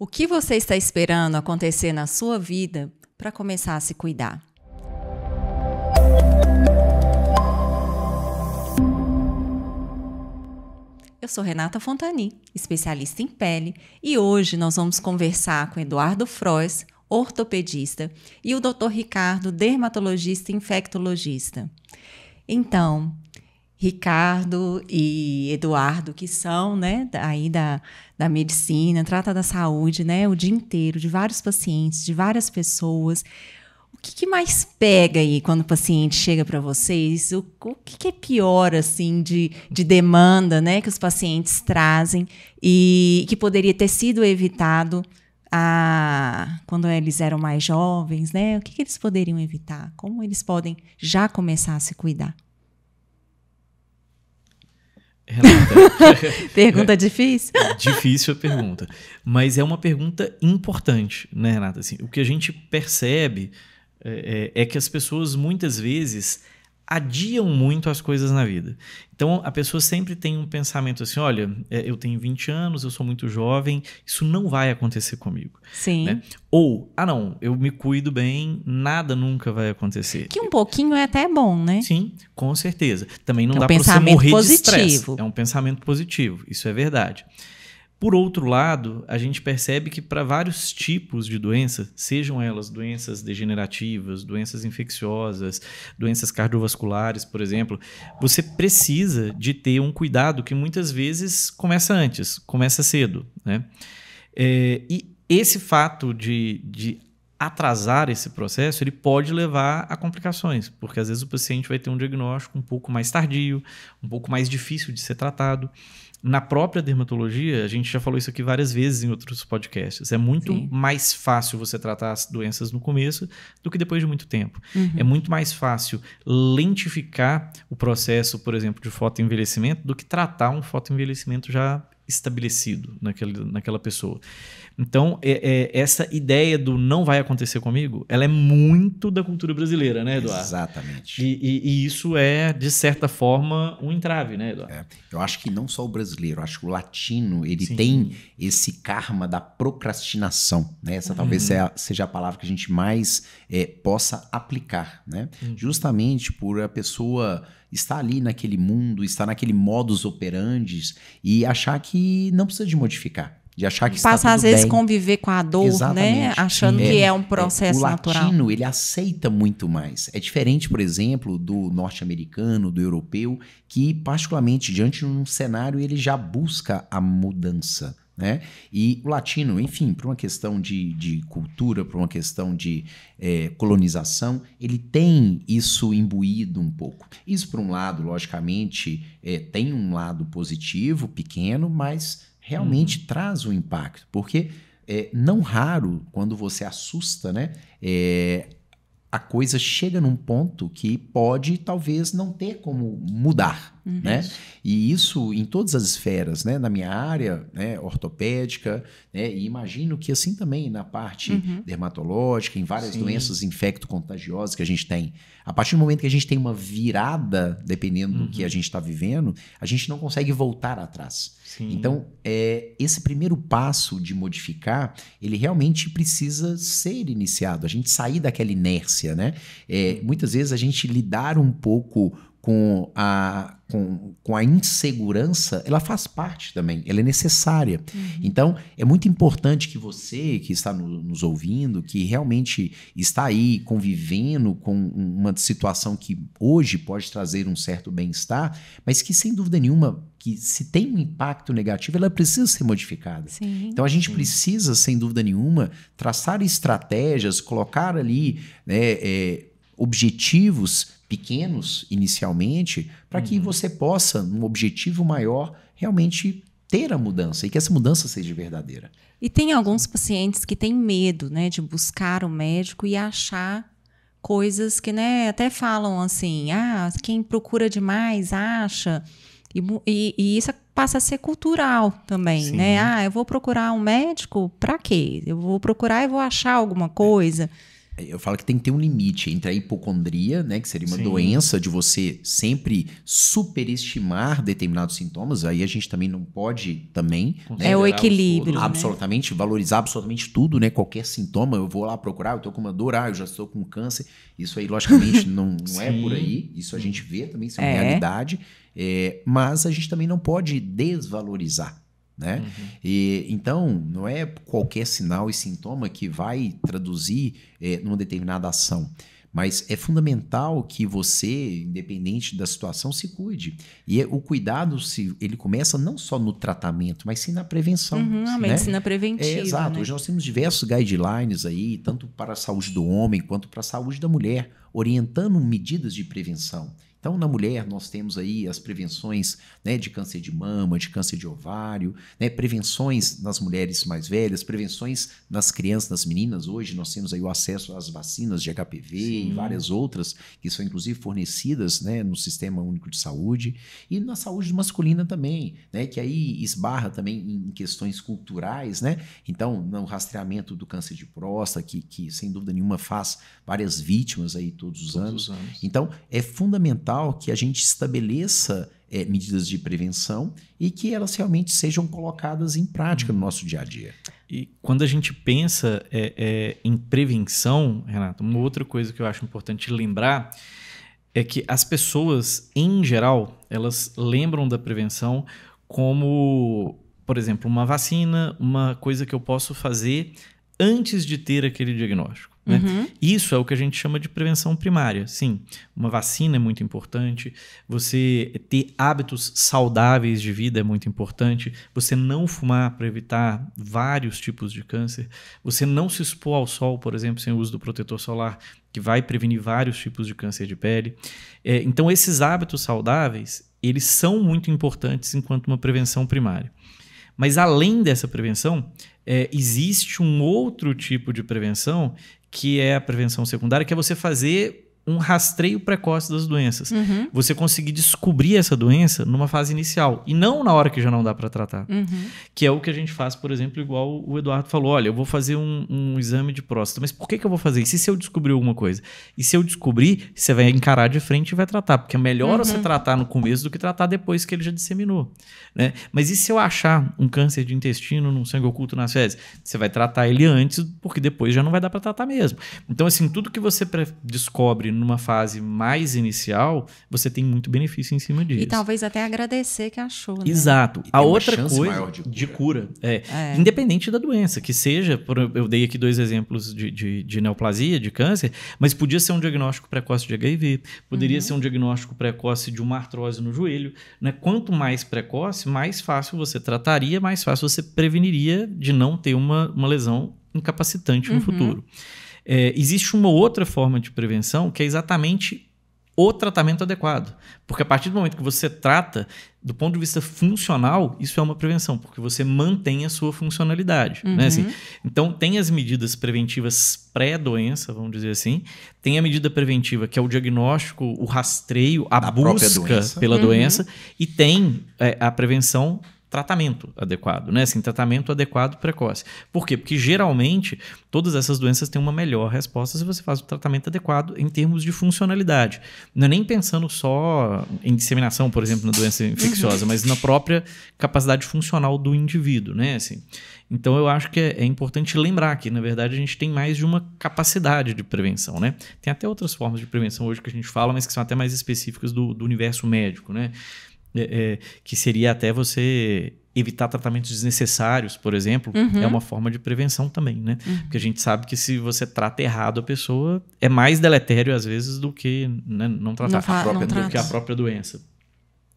O que você está esperando acontecer na sua vida para começar a se cuidar? Eu sou Renata Fontani, especialista em pele, e hoje nós vamos conversar com Eduardo Frois, ortopedista, e o Dr. Ricardo, dermatologista e infectologista. Então, Ricardo e Eduardo, que são, né, aí da medicina, trata da saúde, né, o dia inteiro, de vários pacientes, de várias pessoas. O que mais pega aí quando o paciente chega para vocês? O que é pior, assim, de demanda, né, que os pacientes trazem e que poderia ter sido evitado quando eles eram mais jovens, né? O que eles poderiam evitar? Como eles podem já começar a se cuidar? Renata, pergunta difícil? Difícil a pergunta, mas é uma pergunta importante, né, Renata? Assim, o que a gente percebe é que as pessoas muitas vezes adiam muito as coisas na vida. Então, a pessoa sempre tem um pensamento assim, olha, eu tenho 20 anos, eu sou muito jovem, isso não vai acontecer comigo. Sim. Né? Ou, não, eu me cuido bem, nada nunca vai acontecer. Que um pouquinho é até bom, né? Sim, com certeza. Também não é dá para você morrer positivo. de estresse. É um pensamento positivo, isso é verdade. Por outro lado, a gente percebe que para vários tipos de doença, sejam elas doenças degenerativas, doenças infecciosas, doenças cardiovasculares, por exemplo, você precisa de ter um cuidado que muitas vezes começa antes, começa cedo, né? E esse fato de atrasar esse processo, ele pode levar a complicações, porque às vezes o paciente vai ter um diagnóstico um pouco mais tardio, um pouco mais difícil de ser tratado. Na própria dermatologia, a gente já falou isso aqui várias vezes em outros podcasts, é muito mais fácil você tratar as doenças no começo do que depois de muito tempo. Uhum. É muito mais fácil lentificar o processo, por exemplo, de fotoenvelhecimento do que tratar um fotoenvelhecimento já estabelecido naquela pessoa. Então, essa ideia do não vai acontecer comigo, ela é muito da cultura brasileira, né, Eduardo? Exatamente. E isso é, de certa forma, um entrave, né, Eduardo? Eu acho que não só o brasileiro, eu acho que o latino, ele tem esse karma da procrastinação, né? Essa talvez seja a palavra que a gente mais possa aplicar, né? Justamente por a pessoa estar ali naquele mundo, estar naquele modus operandi e achar que não precisa de modificar. De achar que está tudo bem. Às vezes, conviver com a dor, né? Achando que é um processo natural. O latino, ele aceita muito mais. É diferente, por exemplo, do norte-americano, do europeu, que particularmente, diante de um cenário, ele já busca a mudança, né? E o latino, enfim, por uma questão de cultura, por uma questão de colonização, ele tem isso imbuído um pouco. Isso, por um lado, logicamente, tem um lado positivo, pequeno, mas realmente traz um impacto, porque não raro, quando você assusta, né, a coisa chega num ponto que pode, talvez, não ter como mudar, né? E isso em todas as esferas, né? Na minha área, né, ortopédica, né? E imagino que assim também na parte dermatológica, em várias doenças infecto-contagiosas que a gente tem. A partir do momento que a gente tem uma virada, dependendo do que a gente está vivendo, a gente não consegue voltar atrás. Então, esse primeiro passo de modificar, ele realmente precisa ser iniciado, a gente sair daquela inércia, né? Muitas vezes a gente lidar um pouco com a insegurança, ela faz parte também, ela é necessária. Então, é muito importante que você que está nos ouvindo, que realmente está aí convivendo com uma situação que hoje pode trazer um certo bem-estar, mas que sem dúvida nenhuma, que se tem um impacto negativo, ela precisa ser modificada. Então, a gente precisa, sem dúvida nenhuma, traçar estratégias, colocar ali, né, objetivos pequenos inicialmente, para que você possa, num objetivo maior, realmente ter a mudança e que essa mudança seja verdadeira. E tem alguns pacientes que têm medo, né, de buscar o médico e achar coisas que, né, até falam assim, quem procura demais acha, e isso passa a ser cultural também, né? Eu vou procurar um médico para quê? Eu vou procurar e vou achar alguma coisa. eu falo que tem que ter um limite entre a hipocondria, né, que seria uma doença de você sempre superestimar determinados sintomas, aí a gente também não pode É o equilíbrio, né? absolutamente, valorizar absolutamente tudo, né, qualquer sintoma, eu vou lá procurar, eu tô com uma dor, eu já estou com câncer, isso aí logicamente não é por aí, isso a gente vê também, isso é uma realidade, mas a gente também não pode desvalorizar. Né? Então, não é qualquer sinal e sintoma que vai traduzir numa determinada ação. Mas é fundamental que você, independente da situação, se cuide. E o cuidado, ele começa não só no tratamento, mas sim na prevenção. A medicina preventiva. Exato. Né? Hoje nós temos diversos guidelines aí, tanto para a saúde do homem quanto para a saúde da mulher, orientando medidas de prevenção. Então, na mulher, nós temos aí as prevenções, né, de câncer de mama, de câncer de ovário, né, prevenções nas mulheres mais velhas, prevenções nas crianças, nas meninas. Hoje nós temos aí o acesso às vacinas de HPV e várias outras que são inclusive fornecidas, né, no Sistema Único de Saúde. E na saúde masculina também, né, que aí esbarra também em questões culturais, né? Então, no rastreamento do câncer de próstata, que sem dúvida nenhuma faz várias vítimas aí todos os anos. Então, é fundamental que a gente estabeleça medidas de prevenção e que elas realmente sejam colocadas em prática no nosso dia a dia. E quando a gente pensa em prevenção, Renato, uma outra coisa que eu acho importante lembrar é que as pessoas, em geral, elas lembram da prevenção como, por exemplo, uma vacina, uma coisa que eu posso fazer antes de ter aquele diagnóstico. Né? Isso é o que a gente chama de prevenção primária. Sim, uma vacina é muito importante, você ter hábitos saudáveis de vida é muito importante, você não fumar para evitar vários tipos de câncer, você não se expor ao sol, por exemplo, sem o uso do protetor solar, que vai prevenir vários tipos de câncer de pele. Então, esses hábitos saudáveis, eles são muito importantes enquanto uma prevenção primária. Mas, além dessa prevenção, existe um outro tipo de prevenção, que é a prevenção secundária, que é você fazer um rastreio precoce das doenças. Você conseguir descobrir essa doença numa fase inicial e não na hora que já não dá para tratar. Que é o que a gente faz, por exemplo, igual o Eduardo falou, olha, eu vou fazer um exame de próstata, mas por que eu vou fazer isso? E se eu descobrir alguma coisa? E se eu descobrir, você vai encarar de frente e vai tratar, porque é melhor você tratar no começo do que tratar depois que ele já disseminou. Né? Mas e se eu achar um câncer de intestino num sangue oculto nas fezes? Você vai tratar ele antes, porque depois já não vai dar para tratar mesmo. Então, assim, tudo que você descobre numa fase mais inicial, você tem muito benefício em cima disso. E talvez até agradecer que achou, né? Exato. A outra coisa de cura. Independente da doença, que seja, eu dei aqui 2 exemplos de neoplasia, de câncer, mas podia ser um diagnóstico precoce de HIV, poderia ser um diagnóstico precoce de uma artrose no joelho. Né? Quanto mais precoce, mais fácil você trataria, mais fácil você preveniria de não ter uma lesão incapacitante no futuro. Existe uma outra forma de prevenção que é exatamente o tratamento adequado. Porque a partir do momento que você trata, do ponto de vista funcional, isso é uma prevenção, porque você mantém a sua funcionalidade. Né? Assim, então, tem as medidas preventivas pré-doença, vamos dizer assim. Tem a medida preventiva, que é o diagnóstico, o rastreio, a busca pela doença. E tem a prevenção tratamento adequado, né? Assim, tratamento adequado precoce. Por quê? Porque geralmente todas essas doenças têm uma melhor resposta se você faz o tratamento adequado em termos de funcionalidade. Não é nem pensando só em disseminação, por exemplo, na doença infecciosa, mas na própria capacidade funcional do indivíduo, né? Assim, então eu acho que é importante lembrar que, na verdade, a gente tem mais de uma capacidade de prevenção, né? Tem até outras formas de prevenção hoje que a gente fala, mas que são até mais específicas do universo médico, né? Que seria até você evitar tratamentos desnecessários, por exemplo, é uma forma de prevenção também, né? Porque a gente sabe que se você trata errado a pessoa, é mais deletério às vezes do que, né, não tratar do que a própria doença.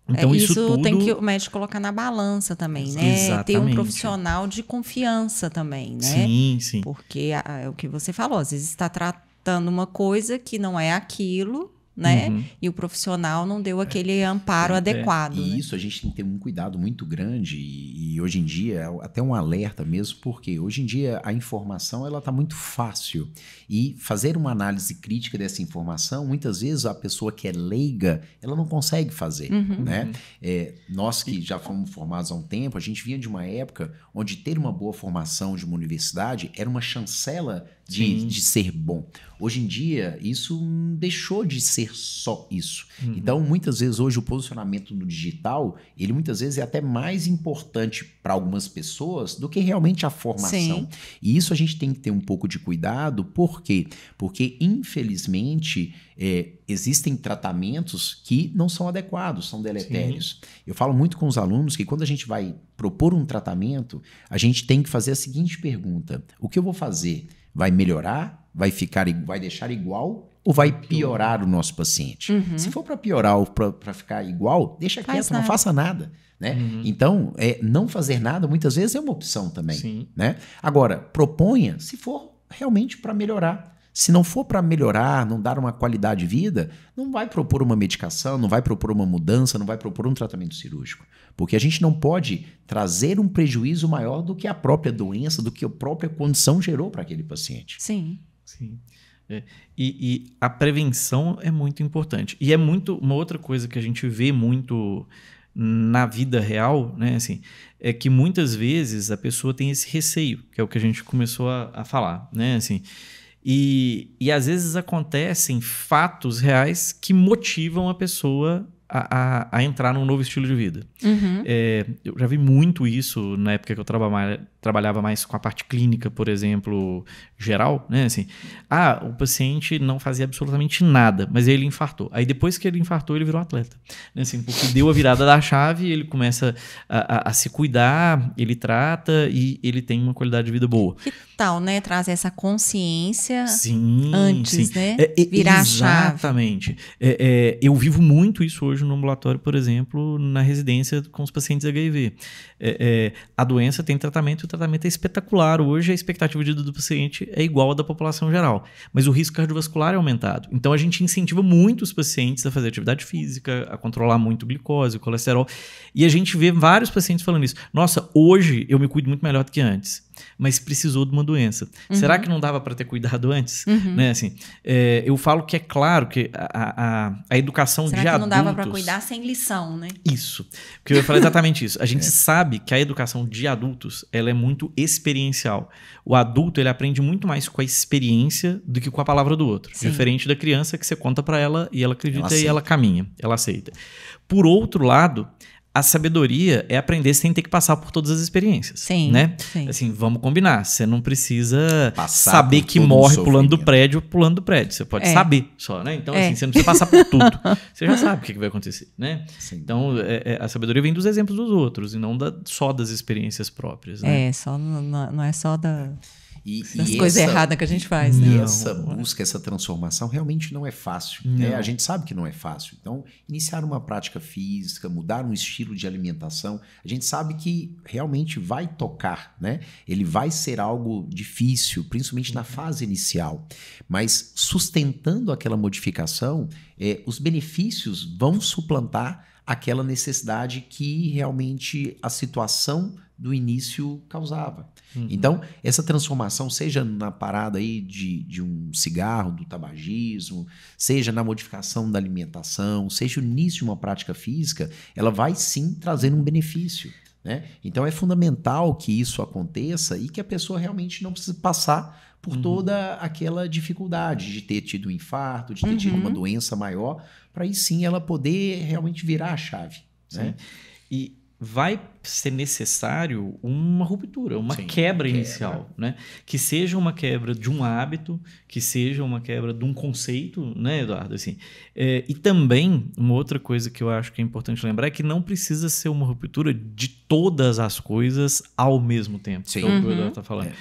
Então isso tudo tem que o médico colocar na balança também, né? Exatamente. Ter um profissional de confiança também, né? Sim. Porque é o que você falou, às vezes está tratando uma coisa que não é aquilo, né? E o profissional não deu aquele amparo adequado. E né? isso a gente tem que ter um cuidado muito grande e hoje em dia é até um alerta mesmo, porque hoje em dia a informação ela está muito fácil e fazer uma análise crítica dessa informação, muitas vezes a pessoa que é leiga, ela não consegue fazer, né? Nós que já fomos formados há um tempo, a gente vinha de uma época onde ter uma boa formação de uma universidade era uma chancela de ser bom. Hoje em dia, isso deixou de ser só isso. Então, muitas vezes, hoje, o posicionamento no digital, ele muitas vezes é até mais importante para algumas pessoas do que realmente a formação. Sim. E isso a gente tem que ter um pouco de cuidado. Por quê? Porque, infelizmente, existem tratamentos que não são adequados, são deletérios. Eu falo muito com os alunos que quando a gente vai propor um tratamento, a gente tem que fazer a seguinte pergunta: o que eu vou fazer? Vai melhorar? Vai deixar igual? Ou vai piorar o nosso paciente? Se for para piorar ou para ficar igual, deixa quieto, não faça nada. Né? Então, não fazer nada muitas vezes é uma opção também. Né? Agora, proponha se for realmente para melhorar. Se não for para melhorar, não dar uma qualidade de vida, não vai propor uma medicação, não vai propor uma mudança, não vai propor um tratamento cirúrgico. Porque a gente não pode trazer um prejuízo maior do que a própria doença, do que a própria condição gerou para aquele paciente. Sim. E a prevenção é muito importante. E é uma outra coisa que a gente vê muito na vida real, né, assim, é que muitas vezes a pessoa tem esse receio, que é o que a gente começou a falar, né, assim. E às vezes acontecem fatos reais que motivam a pessoa a entrar num novo estilo de vida. Eu já vi muito isso na época que eu trabalhava mais com a parte clínica, por exemplo, geral, né? Assim, o paciente não fazia absolutamente nada, mas ele infartou. Aí depois que ele infartou, ele virou atleta. Né? Assim, porque deu a virada da chave, ele começa a se cuidar, ele trata e ele tem uma qualidade de vida boa. Que tal, né? Trazer essa consciência antes, né? Virar a chave. Exatamente. Eu vivo muito isso hoje no ambulatório, por exemplo, na residência com os pacientes HIV. A doença tem tratamento e o tratamento é espetacular. Hoje a expectativa de vida do paciente é igual à da população geral, mas o risco cardiovascular é aumentado. Então a gente incentiva muito os pacientes a fazer atividade física, a controlar muito o glicose, o colesterol, e a gente vê vários pacientes falando isso. Nossa, hoje eu me cuido muito melhor do que antes, mas precisou de uma doença. Será que não dava para ter cuidado antes? Né? Assim, eu falo que é claro que a educação Será de que adultos... não dava para cuidar sem lição, né? Isso. Porque eu ia falar exatamente isso. A gente sabe que a educação de adultos ela é muito experiencial. O adulto ele aprende muito mais com a experiência do que com a palavra do outro. Sim. Diferente da criança que você conta para ela e ela acredita e ela caminha. Ela aceita. Por outro lado, a sabedoria é aprender sem ter que passar por todas as experiências. Sim, né? sim. Assim, vamos combinar. Você não precisa passar saber por que todo morre o pulando do sofrimento. prédio. Você pode saber só, né? Então, assim, você não precisa passar por tudo. Você já sabe o que vai acontecer, né? Sim. Então, a sabedoria vem dos exemplos dos outros e não só das experiências próprias, né? Não é só das E coisas erradas que a gente faz, né? E essa busca, essa transformação realmente não é fácil. Né? A gente sabe que não é fácil. Então, iniciar uma prática física, mudar um estilo de alimentação, a gente sabe que realmente vai tocar, né? Ele vai ser algo difícil, principalmente na fase inicial. Mas sustentando aquela modificação, os benefícios vão suplantar aquela necessidade que realmente a situação do início causava. Então, essa transformação, seja na parada aí de um cigarro, do tabagismo, seja na modificação da alimentação, seja o início de uma prática física, ela vai sim trazer um benefício. Né? Então, é fundamental que isso aconteça e que a pessoa realmente não precise passar por toda aquela dificuldade de ter tido um infarto, de ter tido uma doença maior, para aí sim ela poder realmente virar a chave. Né? E vai ser necessário uma ruptura, uma quebra inicial, né? Que seja uma quebra de um hábito, que seja uma quebra de um conceito, né, Eduardo? Assim, e também, uma outra coisa que eu acho que é importante lembrar é que não precisa ser uma ruptura de todas as coisas ao mesmo tempo, que é o que o Eduardo está falando.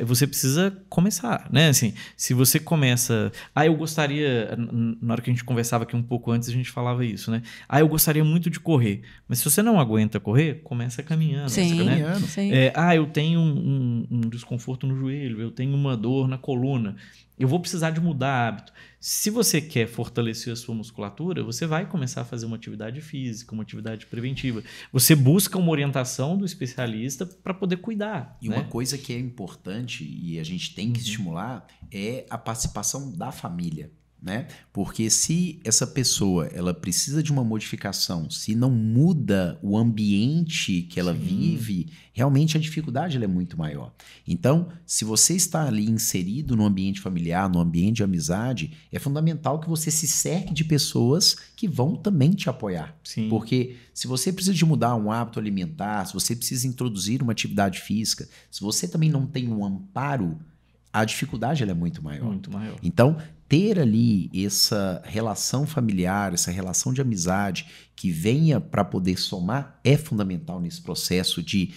Você precisa começar, né? Assim, se você começa... eu gostaria... Na hora que a gente conversava aqui um pouco antes, a gente falava isso, né? Eu gostaria muito de correr. Mas se você não aguenta correr, começa caminhando. Sim, né? sim. Eu tenho um desconforto no joelho, eu tenho uma dor na coluna, eu vou precisar de mudar hábito. Se você quer fortalecer a sua musculatura, você vai começar a fazer uma atividade física, uma atividade preventiva. Você busca uma orientação do especialista para poder cuidar. E uma coisa que é importante e a gente tem que estimular é a participação da família. Né? Porque se essa pessoa ela precisa de uma modificação, se não muda o ambiente que ela vive, realmente a dificuldade ela é muito maior. Então, se você está ali inserido no ambiente familiar, no ambiente de amizade, é fundamental que você se cerque de pessoas que vão também te apoiar. Sim. Porque se você precisa de mudar um hábito alimentar, se você precisa introduzir uma atividade física, se você também não tem um amparo, a dificuldade ela é muito maior. Muito maior. Então, ter ali essa relação familiar, essa relação de amizade que venha para poder somar é fundamental nesse processo de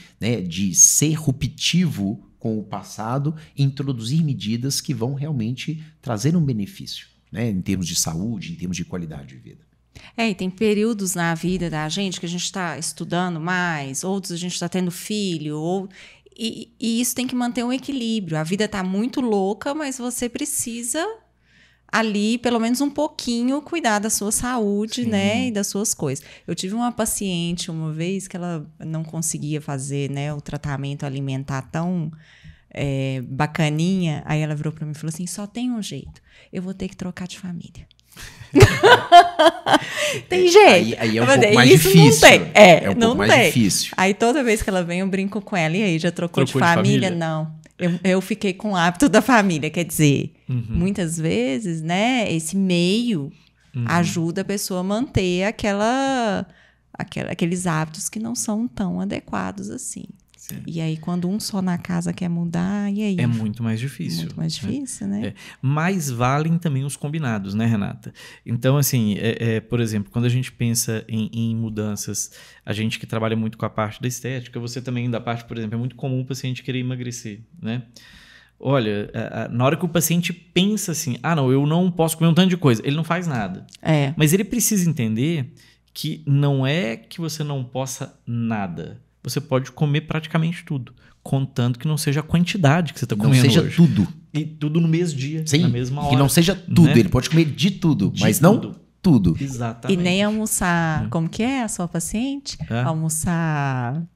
ser ruptivo com o passado e introduzir medidas que vão realmente trazer um benefício, né, em termos de saúde, em termos de qualidade de vida. E tem períodos na vida da gente que a gente está estudando mais, outros a gente está tendo filho, e isso tem que manter um equilíbrio. A vida está muito louca, mas você precisa ali, pelo menos um pouquinho, cuidar da sua saúde, né, e das suas coisas. Eu tive uma paciente uma vez que ela não conseguia fazer, né, o tratamento alimentar tão bacaninha. Aí ela virou para mim e falou assim, só tem um jeito, eu vou ter que trocar de família. Tem jeito. Aí é um pouco mais difícil. Não tem. É um pouco mais difícil. Aí toda vez que ela vem eu brinco com ela. E aí, já trocou de família? Não. Eu fiquei com o hábito da família. Quer dizer, muitas vezes, né, esse meio ajuda a pessoa a manter aqueles hábitos que não são tão adequados assim. Sim. E aí, quando um só na casa quer mudar, e aí? É muito mais difícil. Muito mais difícil, né? Mas valem também os combinados, né, Renata? Então, assim, por exemplo, quando a gente pensa em mudanças, a gente que trabalha muito com a parte da estética, você também da parte, por exemplo, é muito comum o paciente querer emagrecer, né? Olha, na hora que o paciente pensa assim, não, eu não posso comer um tanto de coisa, ele não faz nada. Mas ele precisa entender que não é que você não possa nada. Você pode comer praticamente tudo, contanto que não seja a quantidade que você está comendo hoje. Não seja tudo. E tudo no mesmo dia, sim, na mesma hora. Que não seja tudo. Né? Ele pode comer de tudo, mas não tudo. Exatamente. E nem almoçar, como que é a sua paciente? Almoçar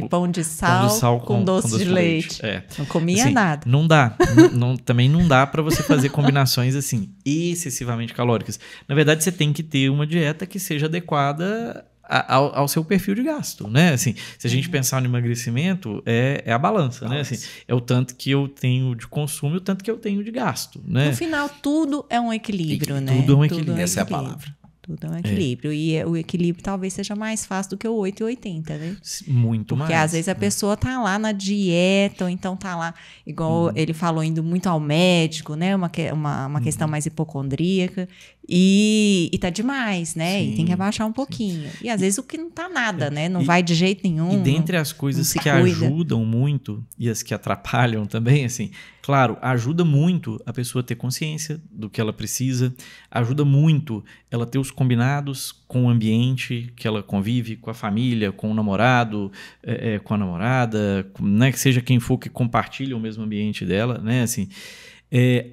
pão de sal com doce de leite. Não comia assim, nada. Não dá. Também não dá para você fazer combinações assim, excessivamente calóricas. Na verdade, você tem que ter uma dieta que seja adequada ao seu perfil de gasto, né? Assim, se a gente pensar no emagrecimento, é a balança, né? Assim, é o tanto que eu tenho de consumo e o tanto que eu tenho de gasto, né? No final, tudo é um equilíbrio, né? Tudo é um equilíbrio. Essa é a palavra. Tudo é um equilíbrio. E o equilíbrio talvez seja mais fácil do que o 8,80, né? Muito mais. Porque às vezes a pessoa tá lá na dieta, ou então tá lá, igual ele falou, indo muito ao médico, né? Uma questão mais hipocondríaca. E tá demais, né? Sim, e tem que abaixar um pouquinho. E às vezes o que não tá nada, né? Não vai de jeito nenhum. E dentre as coisas que ajudam muito e as que atrapalham também, assim, claro, ajuda muito a pessoa ter consciência do que ela precisa, ajuda muito ela ter os combinados com o ambiente que ela convive, com a família, com o namorado, com a namorada, né? Que seja quem for que compartilha o mesmo ambiente dela, né? Assim,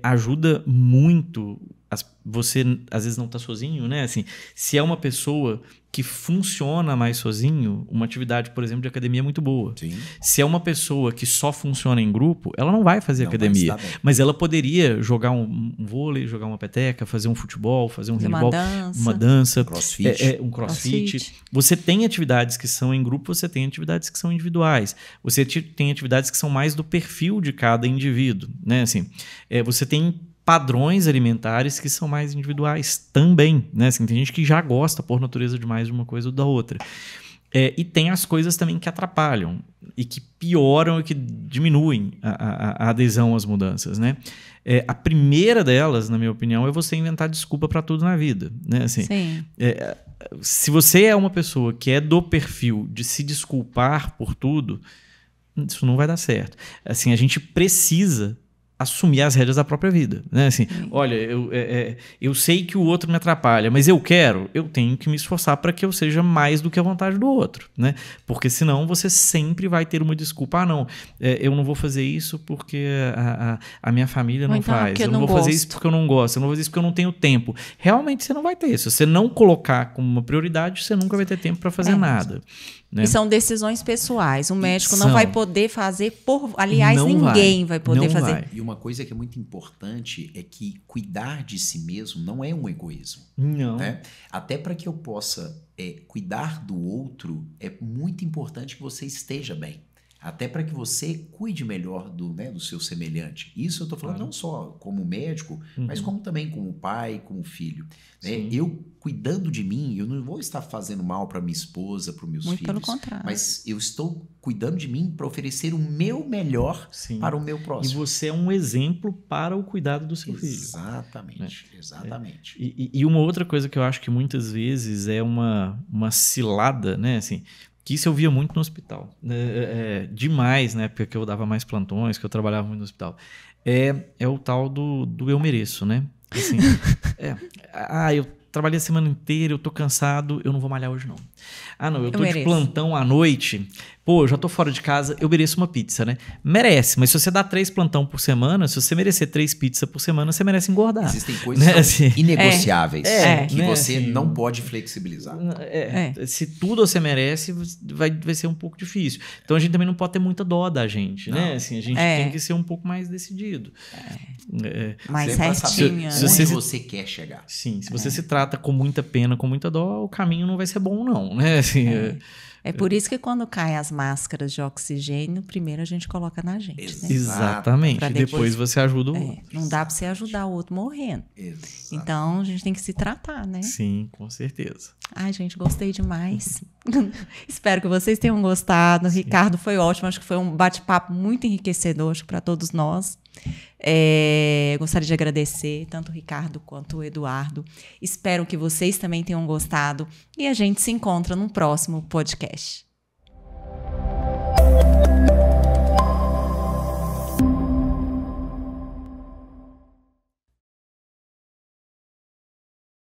ajuda muito. Você às vezes não está sozinho, né? Assim, se é uma pessoa que funciona mais sozinho, uma atividade, por exemplo, de academia é muito boa. Sim. Se é uma pessoa que só funciona em grupo, ela não vai fazer academia. Mas ela poderia jogar um vôlei, jogar uma peteca, fazer um futebol, fazer um handball, uma dança, um crossfit. Você tem atividades que são em grupo, você tem atividades que são individuais. Você tem atividades que são mais do perfil de cada indivíduo, né? Assim, você tem padrões alimentares que são mais individuais também, né? Assim, tem gente que já gosta por natureza de mais de uma coisa ou da outra. E tem as coisas também que atrapalham e que pioram e que diminuem a adesão às mudanças, né? A primeira delas, na minha opinião, é você inventar desculpa para tudo na vida, né? Assim, se você é uma pessoa que é do perfil de se desculpar por tudo, isso não vai dar certo. Assim, a gente precisa assumir as rédeas da própria vida, né? Assim, olha, eu sei que o outro me atrapalha, mas eu tenho que me esforçar para que eu seja mais do que a vontade do outro, né? Porque senão você sempre vai ter uma desculpa. Eu não vou fazer isso porque a minha família não faz. Eu não vou fazer isso porque eu não gosto. Eu não vou fazer isso porque eu não tenho tempo. Realmente você não vai ter. Se você não colocar como uma prioridade, você nunca vai ter tempo para fazer nada. Né? E são decisões pessoais. O médico não vai poder fazer aliás, ninguém vai poder fazer. E uma coisa que é muito importante é que cuidar de si mesmo não é um egoísmo. Não. Né? Até para que eu possa cuidar do outro, é muito importante que você esteja bem. Até para que você cuide melhor do seu semelhante. Isso eu estou falando não só como médico, mas como também como pai, como filho. Né? Eu cuidando de mim, eu não vou estar fazendo mal para minha esposa, para os meus filhos. Muito pelo contrário. Mas eu estou cuidando de mim para oferecer o meu melhor para o meu próximo. E você é um exemplo para o cuidado do seu filho. Exatamente, né? Exatamente. E uma outra coisa que eu acho que muitas vezes é uma cilada, né? Assim, que isso eu via muito no hospital. Demais, na época que eu dava mais plantões, que eu trabalhava muito no hospital. É o tal do eu mereço, né? Assim, eu trabalhei a semana inteira, eu tô cansado, eu não vou malhar hoje não. Eu tô de plantão à noite, eu já tô fora de casa, eu mereço uma pizza, né? Merece, mas se você dá 3 plantão por semana, se você merecer 3 pizzas por semana, você merece engordar. Existem coisas que são inegociáveis, que você não pode flexibilizar. Se tudo você merece, vai ser um pouco difícil. Então a gente também não pode ter muita dó da gente, né? Assim, a gente tem que ser um pouco mais decidido. Mais certinho. Onde você quer chegar. Sim, se você se trata com muita pena, com muita dó, o caminho não vai ser bom não, né? Assim, É por isso que quando caem as máscaras de oxigênio, primeiro a gente coloca na gente. Né? Exatamente. E depois você ajuda o outro. Não dá para você ajudar o outro morrendo. Exatamente. Então a gente tem que se tratar, né? Sim, com certeza. Ai, gente, gostei demais. Espero que vocês tenham gostado. Ricardo, foi ótimo. Acho que foi um bate-papo muito enriquecedor para todos nós. Gostaria de agradecer tanto o Ricardo quanto o Eduardo. Espero que vocês também tenham gostado e a gente se encontra no próximo podcast.